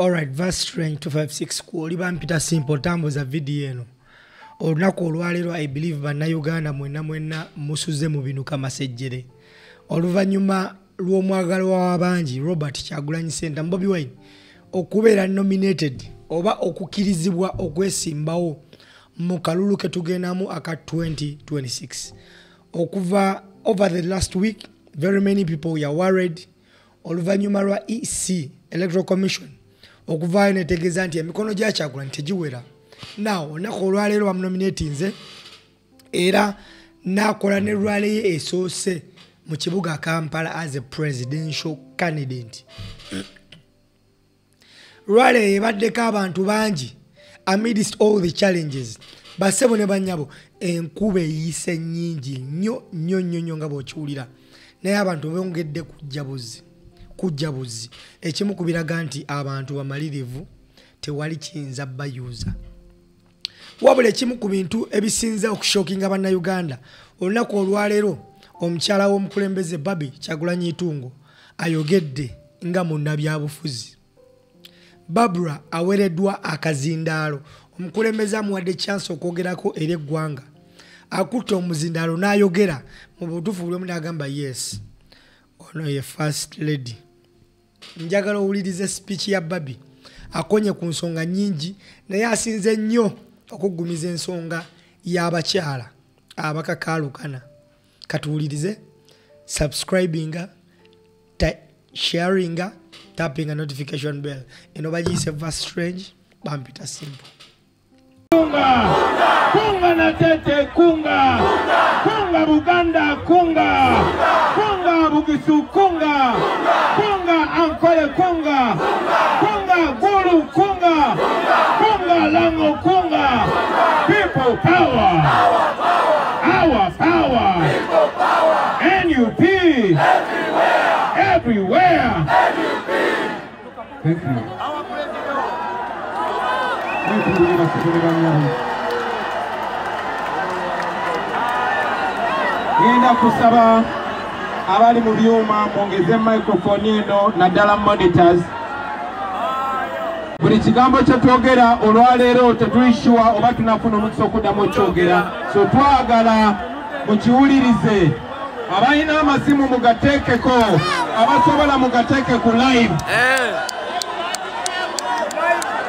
Alright, verse string 256 kuoliba mpita simple tambo za video eno. Olunaku olwaleero I believe bannayuganda mwenna musuze mu binu kamasejjere. Oluvannyuma lw'omwagalwa w'abangi Robert Kyagulanyi Ssentamu Bobi Wine okubeera nominated oba okukkirizibwa okwesimbawo mu kalulu ke tugendamu aka 2026. Okuva over the last week, very many people were worried. Oluvannyuma lwa EC, Electoral Commission, okuvaayo netegeeza nti emikono gya Kyagulanyi tegiwera. Now, olunaku olwaleero bamunominate nze era n'akola ne rally ye esoose mu kibuga Kampala as a presidential candidate. Rally ebaddeko abantu bangi amidst all the challenges. Bassebo ne bannyabo enkuba eyise nnyingi nnyo nga bw'okiwulira. Naye abantu bongedde kujja buzzi. Ekimu ku biraga nti abantu bamalirivu tewali kiyinza bayuuza. Wabula ekimu ku bintu ebisinza okushokinga bannayuganda olunaku olwaleero omukyala w'omukulembeze Babi Kyagulanyi Itungo ayogedde nga munnabyabufuzi. Barbara awereddwa akazindaalo. Omukulembeze amuwadde chance okwogerako eri eggwanga. Akutte omuzindaalo n'ayogera mu butuufu buli omu n'agamba yes. Ono ye first lady. Njagala owulirize speech ya Babi. Akonye ku nsonga nnyingi naye asinze nnyo okuggumiza ensonga y'abakyala abakakaalukana. Katuwulirize, subscribinga, sharinga, tapping a notification bell. Eno bagiyise verse strange, bampita simple. Kunga na tete kunga. Kunga Buganda kunga. Kunga Bugisu kunga. Kunga Ankole kunga. Kunga Gulu kunga. Kunga Lango kunga. People power. Our power. People power. NUP. Everywhere. Thank you. Ngenda kusaba abali mu byuma mwongeze microphone eno naddala monitors. Buli kigambo kye twogera olwaleero tetulishuwa oba tunafuna omukisa okuddamu okyogera. So twagala mukiwulirize. Abalina amasimu mugateekeko, abasobola mugateeke ku live.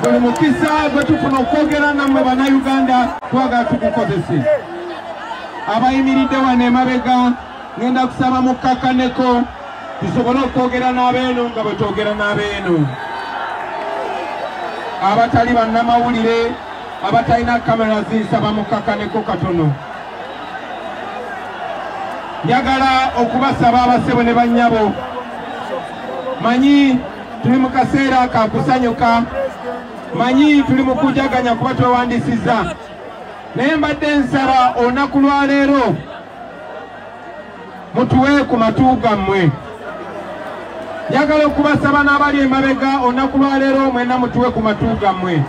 Buli mukisa gwe tufuna okwogera nammwe bannayuganda twagala tugukozese. Abayimiridde wano emabega ngenda kusaba mukkakaneko tusobole okwogera n'abeeno nga bwe twogera n'abeeno. Abatali bannamawulire abatalina kamera zinsaba mukkakaneko katono. Njagala okubasaba abasebo ne bannyabo. Manyi tuli mu kaseera ka kusanyuka. Manyi tuli mu kujaganya kuba twewandiisizza. Naye mbadde nsaba olunaku lwaleero mutuwe ku matu gammwe. Njagala okubasaba n'abali emabega olunaku lwaleero mwenna mutuwe ku matu gammwe.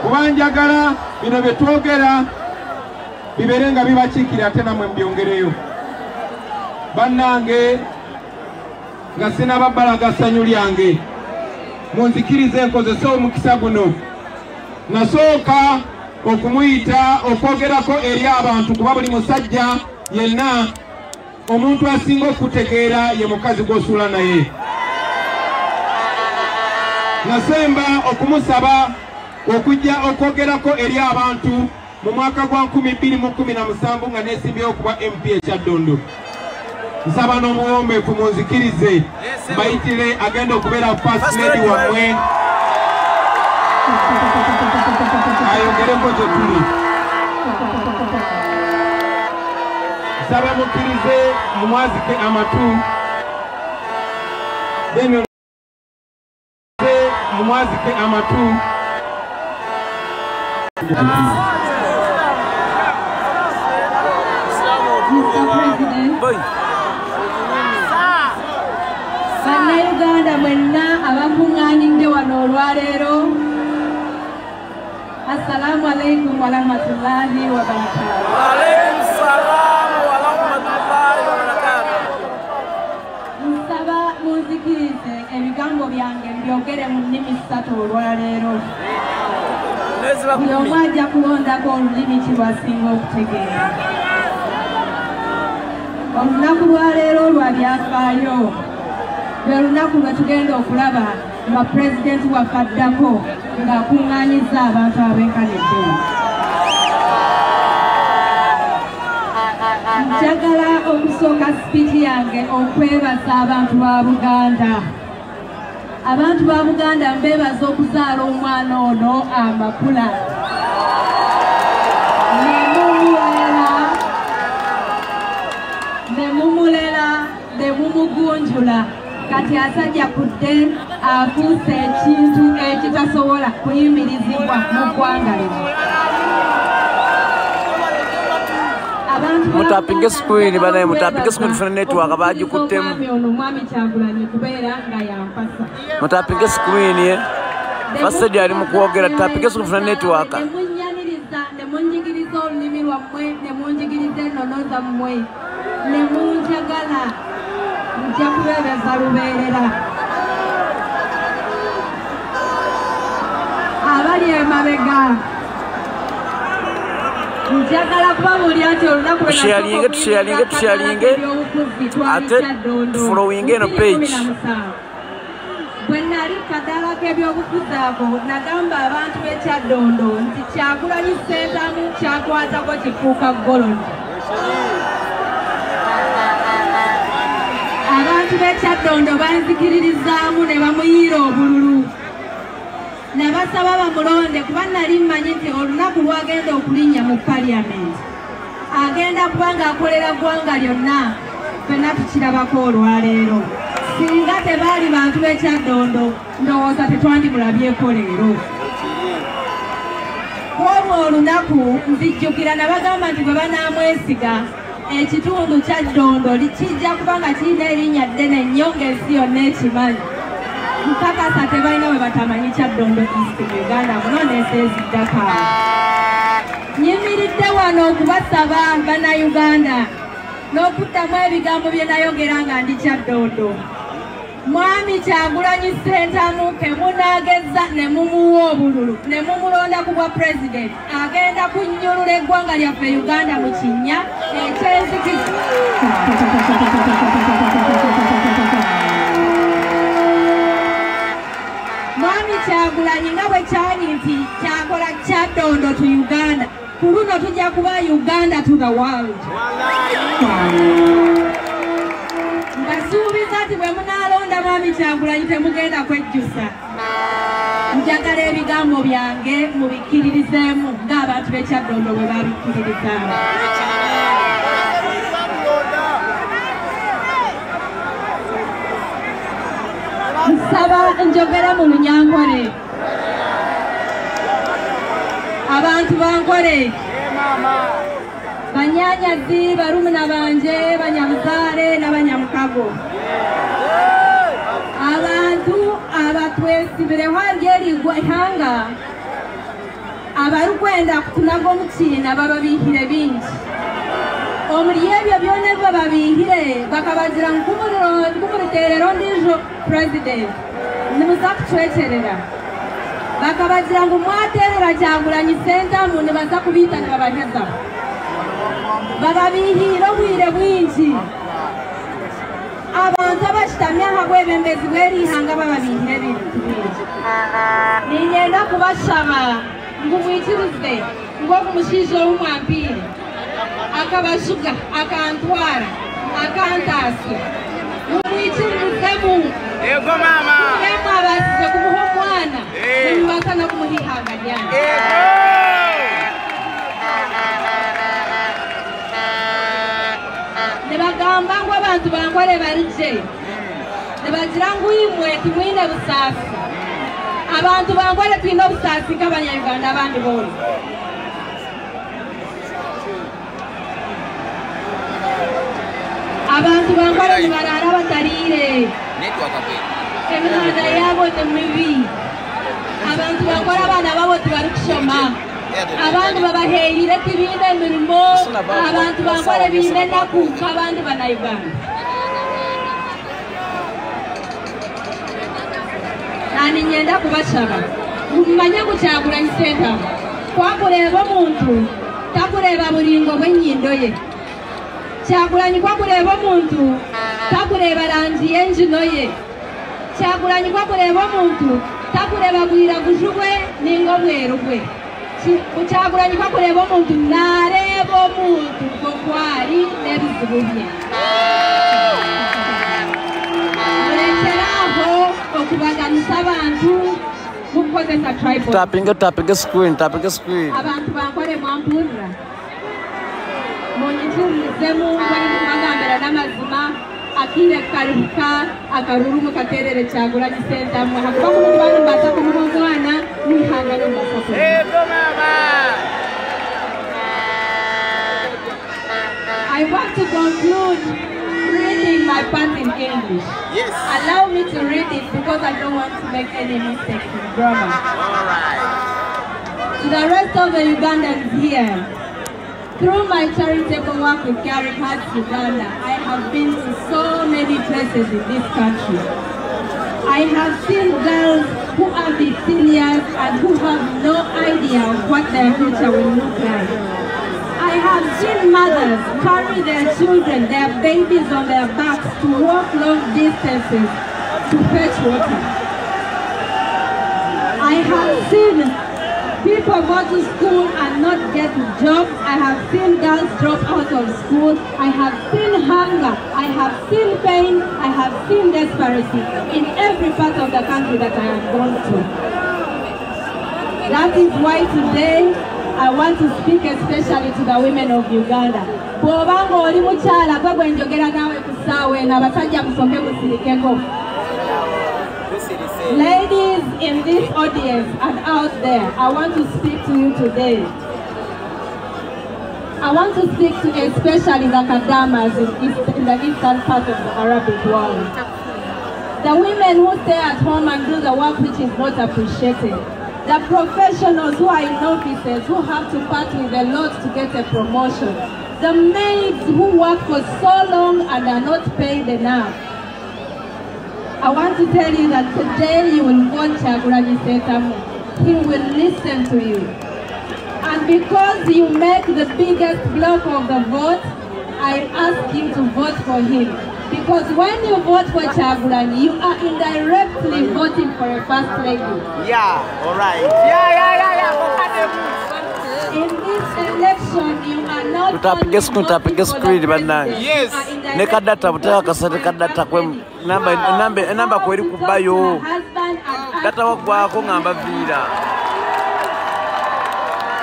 Kuba njagala bino bye twogera bibeere nga bibakiikira ate nammwe mubyongereyo. Bannange nga sinnababbalaga ssanyu lyange. Munzikirize nkozese omukisa guno. Nasooka okumuyita okwogerako eri abantu kuba buli musajja yenna omuntu asinga okutegeera ye mukazi gw'osuula naye. Nasemba okumusaba okujja okwogerako eri abantu mu mwaka gwa 2017 nga neesimbyewo okuba MP ekyaddondo. Nsaba n'omuwombeefu munzikirize mbayitire agenda okubeera first lady wammwe. Ayogereko gye tuli. Nsaba mukkirize mumwazike amatu. Mumwazike amatu. Bannayuganda mwenna abakuŋŋaanidde wano olwaleero, assalamu alaikum warahmatullahi wabarakatuh. Wa alaikum salaam warahmatullahi wabarakatuh. Nsaba munzikirize ebigambo ebigambo byange mbyogere mu nnimi ssatu olwaleero buli omu ajja kulondako olulimi kibwasinga okutegeera olunaku lwaleero lwa byafaayo lwe lunaku lwe tugenda okulaba nga pulezidenti waffe addako ng'akuŋŋaanyizza abantu ab'enkanidde njagala okusooka sipiiki yange okwebaza abantu ba Buganda. Abantu ba Buganda mbeebaza okuzaala omwana ono amakula ne mumulera ne mumugunjula kati asajja kudde afuuse ekintu ekitasobola kuyimirizibwa mu ggwanga lino. Mutapinge screen banaye mutapinge screen for network abagikuttemu mutapinge screen ye basajja ali mu kwogera tapinge screen for network nemunjigiriza olulimi lwammwe nemunjigiriza ennono zammwe nemunjagala nja kubeebeza lubeerera abali emabega njagala kubabuulira nti olunaku tusharinge ate tufollowinge eno page bwe nali kadala k'ebyobufuzi ako nagamba abantu b'ekyaddondo nti Kyagulanyi Ssentamu kyakwatako kifuuka goloni abantu b'ekyaddondo banzikiririzaamu ne bamuyiira obululu nabasaba bamulonde kuba nali mmanyi nti olunaku lwagenda okulinnya mu paliyamenti agenda kubanga akolera ggwanga lyonna ffenna tukirabako olwaleero singa tebaali bantu b'ekyaddondo ndowooza tetwandimulabyeko leero olwo olunaku nzijjukira nabagamba nti bwe banaamwesiga ekitundu kya Ddondo kijja kubanga kirina erinnya ddene nnyo ng'ensi yonna ekimanyi nkakasa tebalina bwe batamanyi kya Ddondo East mu Uganda muno n'enseeziddako nyimiridde wano okubasaba bannayuganda n'okuddamu ebigambo bye nayogera nga ndi kya Ddondo Mwami Kyagulanyi Ssentamu ke munaagezza ne mumuwa obululu ne mumulonda ku bwa pulezidenti agenda kunnyulula eggwanga lyaffe Uganda mu kinnya eky'enzikiza Mwami Kyagulanyi nga bwe kyanyi nti kyakola kya Ddondo to Uganda ku luno tujja kuba Uganda to the world ngasuubiza nti bwe munaalonda Mwami Kyagulanyi temugenda kwejjusa njagala ebigambo byange mubikkiririzeemu ng'abantu b'ekya Ddondo bwe babikkiririzaamu nsaba njogera mu Lunyankole abantu bankole banyanyazi barumuna banje banyamuzaale n'abanyamukago abantu abatwesibireho aryerigwa ihanga abarikwenda kutunaga omukiina bababiihire bingi omuli ebyo byona ebyo babiihire bakabagira nkumuriterero ndiijo pulezidenti nimuza kucwecerera bakabagira ngu mwaterera Kyagulanyi Ssentamu nibaza kubiita nibabaheza bababiihire obwire bwingi abantu abashitamye aha bwebembezi bw'erihanga bababiihire ebintu bingi ninyenda kubashaba ngu mwikirize ng'okumushiija ow'omwampiire akabashuga akantwara akantaasa mumwikirizemu Ego mama mwabasize kumuha omwana nemubasa n'okumuha ihanga lyange nebagamba ngu abantu bankole barije nebagira ngu imwe timwine busaasi abantu bankole twine obusaasi nk'abanyayuganda abandi boona abantu bankole nibaraara batariire emihanda yaabo nimibi abantu bankole abaana baabo tibari kushoma abandi babaheerire tibiine emirimo abantu bankole biine enaku nk'abandi bannayuganda nani nyenda kubashaba mumanye kukyagula Ssentamu kwakuleba omuntu takuleba bulingo bw'ennyindo ye Kyagulanyi kwakuleba omuntu takuleba langi y'enjino ye Kyagulanyi kwakuleba omuntu takuleba bwiraguju bwe ninga obweru bwe Kyagulanyi kwakuleba omuntu n'aleeba omuntu gwokwali n'ebizibu bye mulekeraaho okubaganisa abantu mukukozesa tribal Tapping screen abantu bankole mwampulira munyiturizemu bagambira n'amazima akile karuka akaruru katerere Kyagulanyi Ssentamu hakuba kumuntu bali mbasa kumuha omwana mwihangane mbasa I want to conclude reading my part in English. Yes. Allow me to read it because I don't want to make any mistakes in grammar. All right. To the rest of the Ugandans here, through my charitable work with Caring Hearts Uganda, I have been to so many places in this country. I have seen girls who are victorious and who have no idea of what their future will look like. I have seen mothers carry their children, their babies on their backs to walk long distances to fetch water. I have seen people go to school and not get jobs. I have seen girls drop out of school. I have seen hunger. I have seen pain. I have seen desperation in every part of the country that I have gone to. That is why today I want to speak especially to the women of Uganda. Bw'obanga oli mukyala gwe bwe njogera naawe ku ssaawa eno abasajja musooke musirikeko. Ladies in this audience and out there, I want to speak to you today. I want to speak to especially the Kadamas in the eastern part of the Arabic world. The women who stay at home and do the work which is not appreciated. The professionals who are in offices who have to part with a lot to get a promotion. The maids who work for so long and are not paid enough. I want to tell you that today you will vote Kyagulanyi Ssentamu. He will listen to you. And because you make the biggest block of the vote, I ask you to vote for him. Because when you vote for Kyagulanyi, you are indirectly voting for a first lady. Yeah, all right. Yeah. In this election, you are not Tutapiga screen bannange. Yes. Ne kadata butaka kasete kadata kwe namba kweri kubayo. Data wagwako ngamba vira.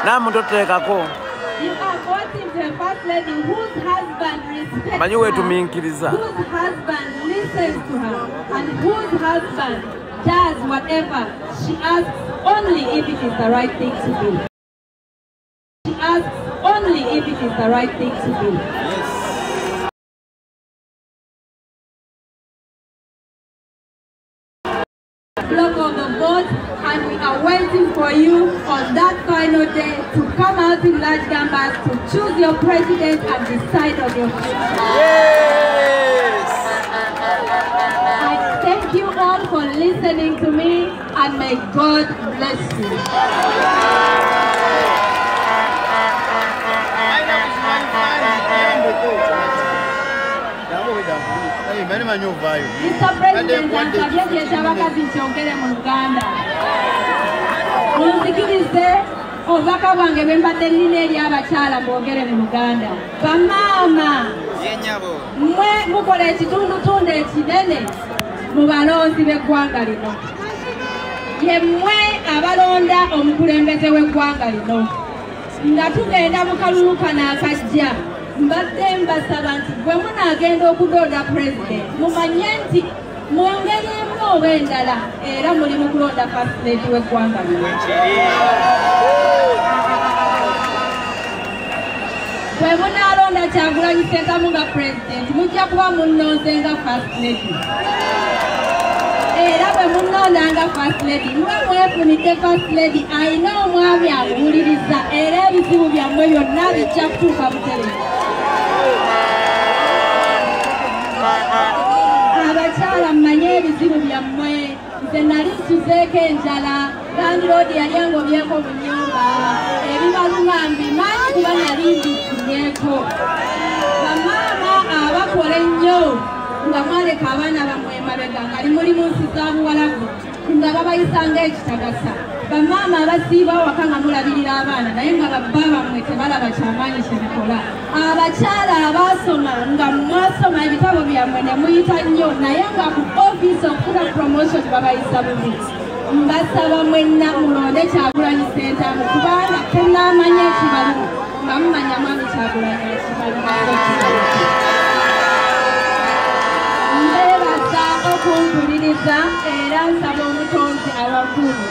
Namuntu otekako. You are voting for a first lady whose husband respects Manyi wetu minkiriza. whose husband listens to her, and whose husband does whatever she asks only if it is the right thing to do. She asks only if it is the right thing to do. Block of the vote, and we are waiting for you on that final day to come out in large numbers to choose your president and decide on your future. Yes. I thank you all for listening to me, and may God bless you. Mr. President, ansabye ekyabakazi kyongere mu Uganda. Munzikirize obubaka bwange bwe mbadde nnina eri abakyala bwogere mu Uganda. Bamaama, mmwe mukola ekitundutundu ekinene mu balonzi b'eggwanga lino. Ye mmwe abalonda omukulembeze w'eggwanga lino. Nga tugenda mu kalulu kano akajja, mbadde mbasaba nti bwe munaagenda okulonda pulezidenti mumanye nti mu ngeri emu oba endala era muli mu kulonda pulezidenti w'eggwanga lino. Bwe munaalonda Kyagulanyi Ssentamu nga pulezidenti mujja kuba munnonze nga first lady. Era bwe munnonda nga first lady mwe mwefunidde first lady alina omwami amuwuliriza era ebizibu byammwe byonna bijja kutuuka butereevu. Abakyala mmanye ebizibu byammwe nze nali nsuzeeko enjala landiroodi yali angobyeko mu nnyumba ebibaluma mbimanyi kuba nali mbikubyeko bamaama abakola ennyo nga mwaleka abaana bamwe emabega nga limuli mu nsi za buwalabu nga babayisanga ekitagasa bamaama abasiiba waka nga mulabirira abaana naye nga babba bamwe tebalaba kyamaanyi kyebikola abakyala abaasoma nga mwasoma ebitabo byammwe ne muyita nnyo naye nga ku office okufuta promotion babayisa bubi mbasaba mwenna mulonde Kyagulanyi Ssentamu kubanga tenaamanya ekibalu nga mumanya mwami Kyagulanyi ekibalu mbeebaza okumpuliriza era nsaba omutonzi awaggulu